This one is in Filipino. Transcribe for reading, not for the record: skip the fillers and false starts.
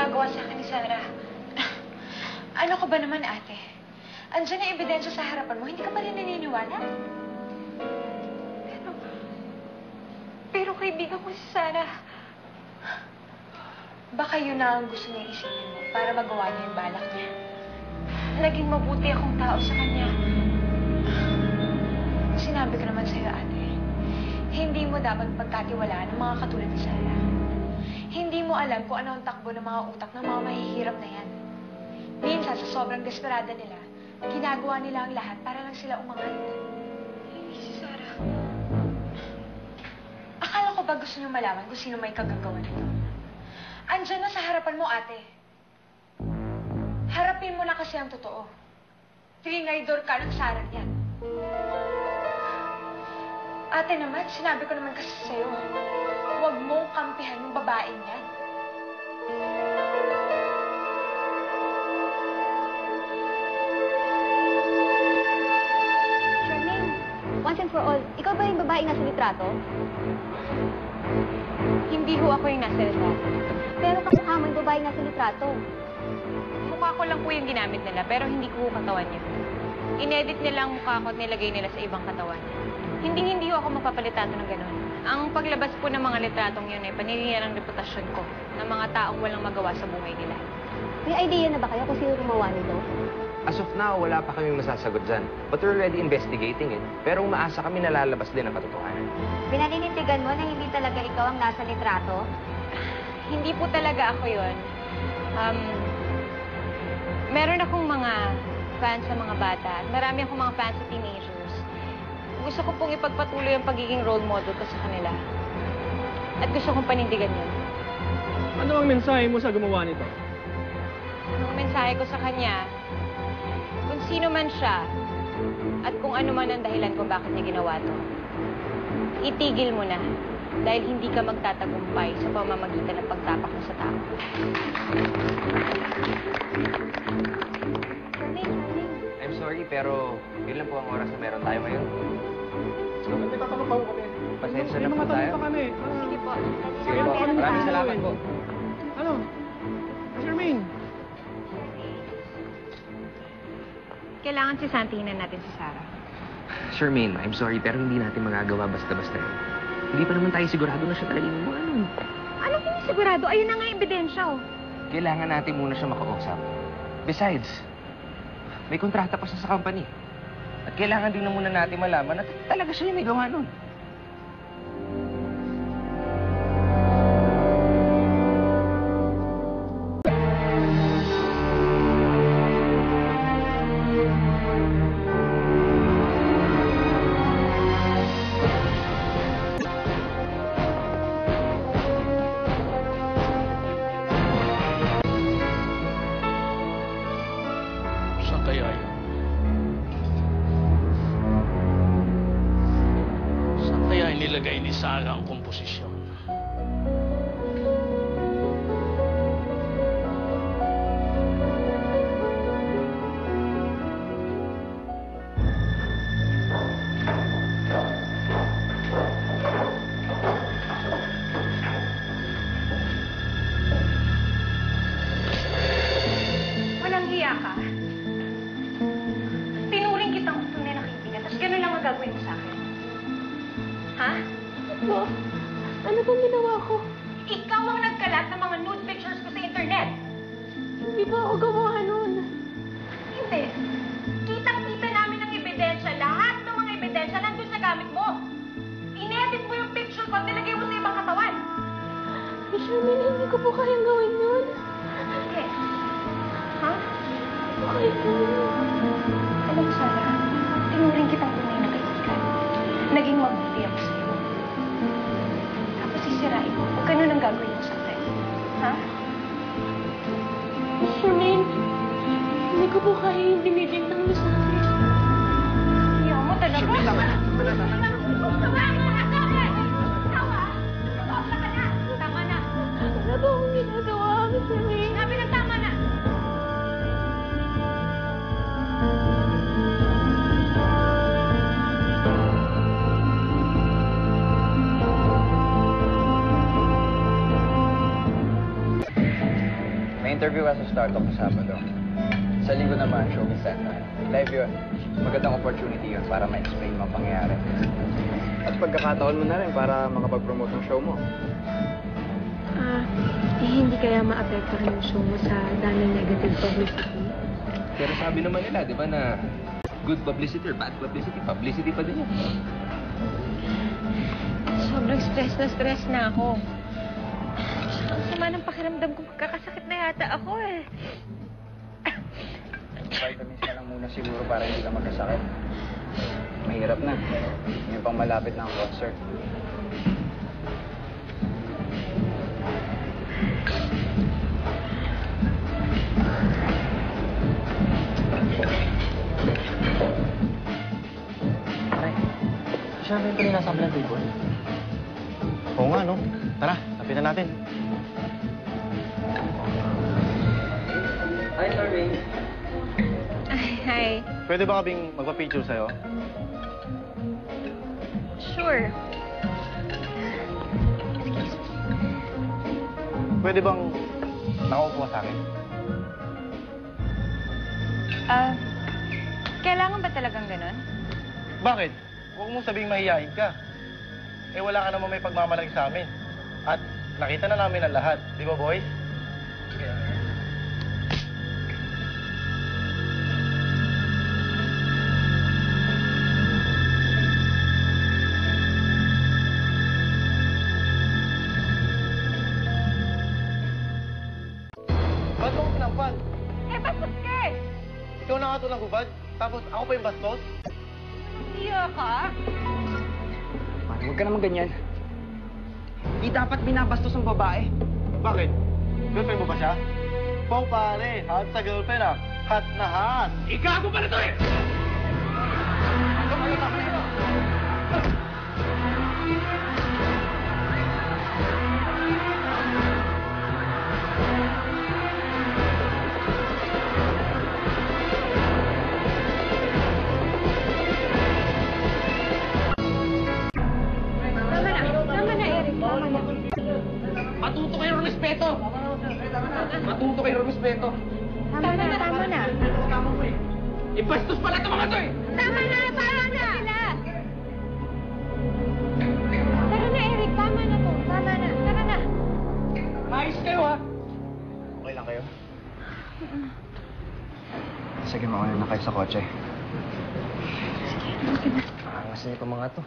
ginagawa sa akin ni Sarah. Ano ka ba naman, ate? Andiyan na ebidensya sa harapan mo, hindi ka pa rin naniniwala? Pero kaibigan ko si Sarah. Baka yun na ang gusto niya isipin mo para magawa niya yung balak niya. Naging mabuti akong tao sa kanya. Sinabi ko naman sa'yo, ate, hindi mo dapat pagkatiwalaan ng mga katulad ni Sarah. Hindi mo alam kung ano ang takbo ng mga utak ng mga mahihirap na yan. Minsan, sa sobrang desperada nila, ginagawa nila ang lahat para lang sila umangat. Hindi si Sarah. Akala ko ba gusto niyo malaman kung sino may kagagawa nito? Andiyan na sa harapan mo, ate. Harapin mo na kasi ang totoo. Trinaydor ka ng Sarah niyan. Ate naman, sinabi ko naman kasi sa'yo, huwag mong kampihan yung babaeng yan. Charmaine, once and for all, ikaw ba yung babaeng nasa litrato? Hindi ho ako yung nasa litrato. Pero kamukha mo yung babaeng nasa litrato. Mukha ko lang po yung ginamit nila, pero hindi ko katawan niya. Inedit nila ang mukha ko at nilagay nila sa ibang katawan. Hindi ho ako magpapalitrato ng ganun. Ang paglabas po ng mga litratong yun ay paniriyan ng reputasyon ko ng mga taong walang magawa sa buhay nila. May idea na ba kayo kung sino gumawa nito? As of now, wala pa kaming masasagot dyan. But we're already investigating it. Pero umaasa kami na lalabas din ang katotohanan. Pinaninindigan mo na hindi talaga ikaw ang nasa litrato? Hindi po talaga ako yun. Meron akong mga fans sa mga bata at marami akong mga fans sa teenagers. Gusto ko pong ipagpatuloy ang pagiging role model ko sa kanila. At gusto kong panindigan yun. Ano ang mensahe mo sa gumawa nito? Ang mensahe ko sa kanya, kung sino man siya, at kung ano man ang dahilan kung bakit niya ginawa to, itigil mo na dahil hindi ka magtatagumpay sa pamamagitan ng pagtapak mo sa tao. I'm sorry, pero yun lang po ang oras na meron tayo ngayon. May tatanong pa po kami. Pasensya na May po mga tayo. tanong pa kami. Sige po. Sige po, maraming salamat po. Ano? Charmaine? Kailangan si Santinan natin si Sarah. Charmaine, I'm sorry, pero hindi natin magagawa basta-basta yun. Hindi pa naman tayo sigurado na siya talaga yung mga ano. Ano kung sigurado? Ayun na nga yung ebidensya, oh. Kailangan natin muna siya makausap. Besides, may kontrata pa siya sa company. At kailangan din na muna natin malaman na talaga siya yung may gawa nun. Saan kaya yun? Saan kaya inilagay ni Sarah ang komposisyon? Walang hiya ka. Tinuring kitang tunay na kaibigan, tapos gano'n lang ang gagawin mo sa akin. Ha? Ano? Ano bang ginawa ko? Ikaw ang nagkalat ng mga nude pictures ko sa internet. Hindi ba ako gumawa nun? Hindi. Kitang-kita namin ang ebidensya. Lahat ng mga ebidensya nandun sa gamit mo. Inedit mo yung picture ko at nilagay mo sa ibang katawan. Charmaine, hindi ko po kayang gawin yun. Sige. Ha? Okay po. Alam mo, Sarah, tinuring kitang tunay na kaibigan. Naging mabuti ako sa'yo. Tapos sisirain mo. Kung ganun ang gagawin mo sa akin. Ha? Charmaine, hindi ko po kaya yung binibintang mo sa akin. Ayaw mo talaga. Charmaine, tama na. Tama na. Ano ba akong ginagawa ko, Charmaine? Sabi ng tama na. interview ka sa Startup sa Sabado. Sa linggo naman, Showbiz Center. Live yun. Magandang opportunity yun para ma-explain mo ang pangyayari. At pagkakataon mo na rin para makapag-promote ng show mo. Hindi kaya maapektuhan yung show mo sa daming negative publicity? Pero sabi naman nila, di ba, na good publicity or bad publicity, publicity pa din yun. Sobrang stress na ako. Ang sama ng pakiramdam ko, magkakasakit na yata ako eh. Vitamins ka lang muna siguro para hindi ka magkasakit. Mahirap na. Ngayon pang malapit na ang concert. Pare, siya rin pala nasa kabilang table. Oo nga, no? Tara, tapitan natin. Hi, Charmaine. Hi. Pwede ba kaming magpa-picture sa'yo? Sure. Pwede bang nakaupo ka sa akin? Kailangan ba talagang ganun? Bakit? Huwag mong sabing mahihain ka. Eh wala ka naman may pagmamalaki sa amin. At nakita na namin ang lahat. Di ba, boys? Ba't mo pinampal? Eh, bastos ka eh! Ikaw na nga ito ng hubad, tapos ako pa yung bastos? Iya ka? Pare, huwag ka naman ganyan. Di dapat binabastos ang babae. Bakit? Girlfriend mo ba siya? Pong pare, hot sa girlfriend ah. Hot na hot. Ikago pala to eh! Tama na, Eric. Tama na. Matuto kayo ng respeto! Matuto kayo ng respeto! Tama na. Ibastos pala ito mga to eh! Tama na! Tara na! Tara na, Eric. Tama na to. Tama na. Tara na. Ayos kayo ha! Okay lang kayo? Sige, mauna na kayo sa kotse. Angas niyo pa mga to.